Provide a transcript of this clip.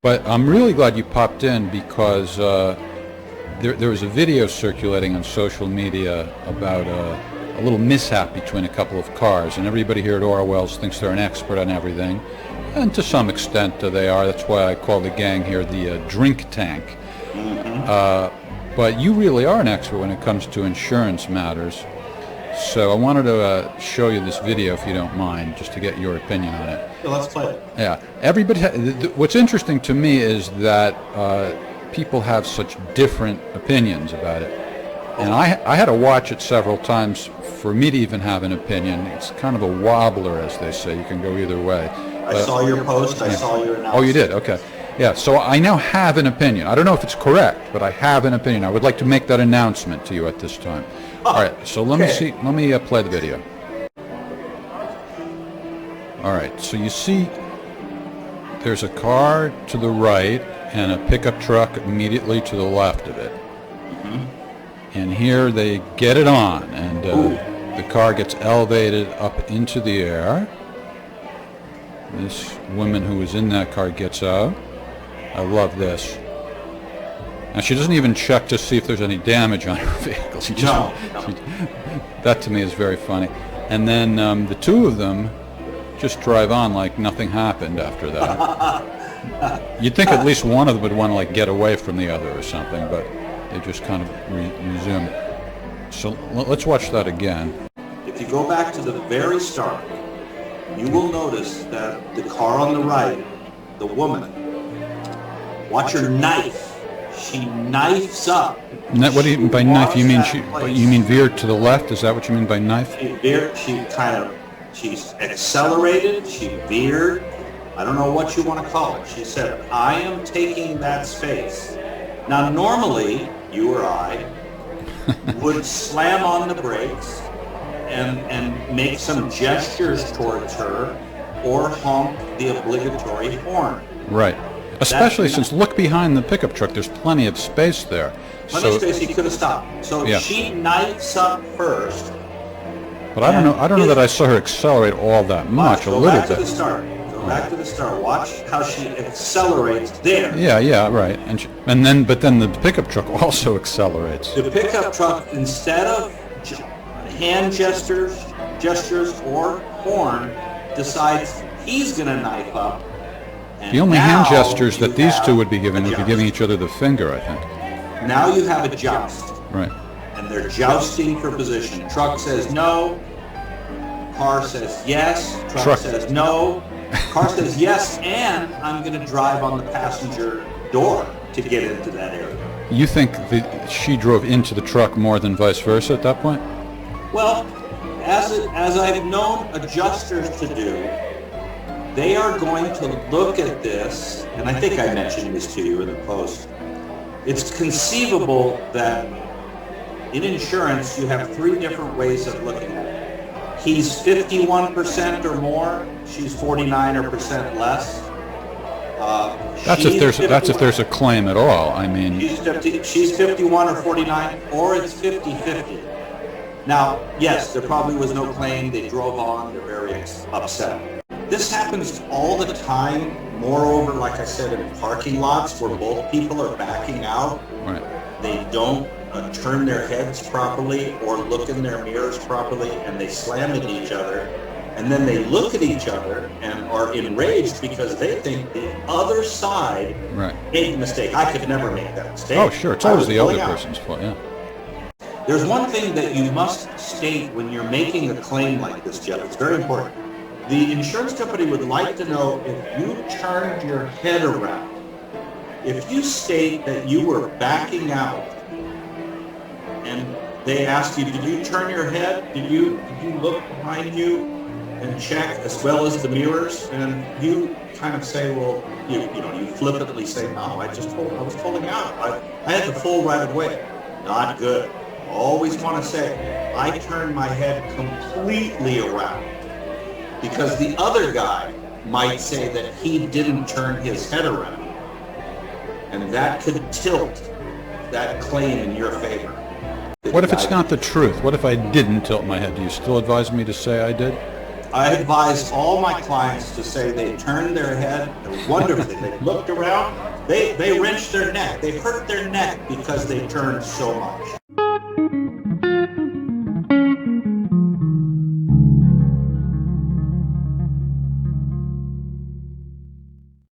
But I'm really glad you popped in because there was a video circulating on social media about a little mishap between a couple of cars, and everybody here at Orwell's thinks they're an expert on everything, and to some extent they are. That's why I call the gang here the drink tank. But you really are an expert when it comes to insurance matters. So I wanted to show you this video, if you don't mind, just to get your opinion on it. Yeah, let's play it. Yeah, everybody. What's interesting to me is that people have such different opinions about it, and I had to watch it several times for me to even have an opinion. It's kind of a wobbler, as they say. You can go either way. I saw your post. I saw your analysis. Oh, you did? Okay. Yeah. So I now have an opinion. I don't know if it's correct, but I have an opinion. I would like to make that announcement to you at this time. All right, so let me see. Let me play the video. All right, so you see there's a car to the right and a pickup truck immediately to the left of it. And here they get it on, and the car gets elevated up into the air. This woman who was in that car gets out. I love this. Now, she doesn't even check to see if there's any damage on her vehicle. She just, that to me is very funny. And then the two of them just drive on like nothing happened after that. You'd think at least one of them would want to like get away from the other or something, but they just kind of resume. So let's watch that again. If you go back to the very start, you will notice that the car on the right, the woman, watch her knife. She knifes up. What do you by knife? You mean you mean veered to the left? Is that what you mean by knife? She veered. She's accelerated. She veered. I don't know what you want to call it. She said, "I am taking that space." Now, normally you or I would slam on the brakes and make some gestures towards her or honk the obligatory horn. Right. Especially since look behind the pickup truck, there's plenty of space there. Plenty of space, he could have stopped. So she knifes up first. But I don't know that I saw her accelerate all that much. Go back to the start. Go back to the start. Watch how she accelerates there. Yeah, right. But then the pickup truck also accelerates. The pickup truck, instead of hand gestures or horn, decides he's going to knife up. The only hand gestures that these two would be giving would be giving each other the finger, I think. Now you have a joust. Right. And they're jousting for position. Truck says no. Car says yes. Truck says no. Car says yes, and I'm going to drive on the passenger door to get into that area. You think that she drove into the truck more than vice versa at that point? Well, as I've known adjusters to do, they are going to look at this, and I think I mentioned this to you in the post. It's conceivable that in insurance you have three different ways of looking at it. He's 51% or more, she's 49% less. That's if there's a claim at all. I mean, she's 51 or 49, or it's 50-50. Now, yes, there probably was no claim. They drove on. They're very upset. This happens all the time. Moreover, like I said, in parking lots where both people are backing out, they don't turn their heads properly or look in their mirrors properly, and they slam into each other. And then they look at each other and are enraged because they think the other side made the mistake. I could never make that mistake. Oh, sure. It's always the other person's fault, yeah. There's one thing that you must state when you're making a claim like this, Jeff. It's very important. The insurance company would like to know if you turned your head around. If you state that you were backing out and they ask you, did you turn your head? Did you look behind you and check as well as the mirrors? And you kind of say, well, you flippantly say, no, I was pulling out. I had the full right of way. Not good. Always want to say, I turned my head completely around. Because the other guy might say that he didn't turn his head around. And that could tilt that claim in your favor. What if it's not the truth? What if I didn't tilt my head? Do you still advise me to say I did? I advise all my clients to say they turned their head wonderfully. They looked around. They wrenched their neck. They hurt their neck because they turned so much.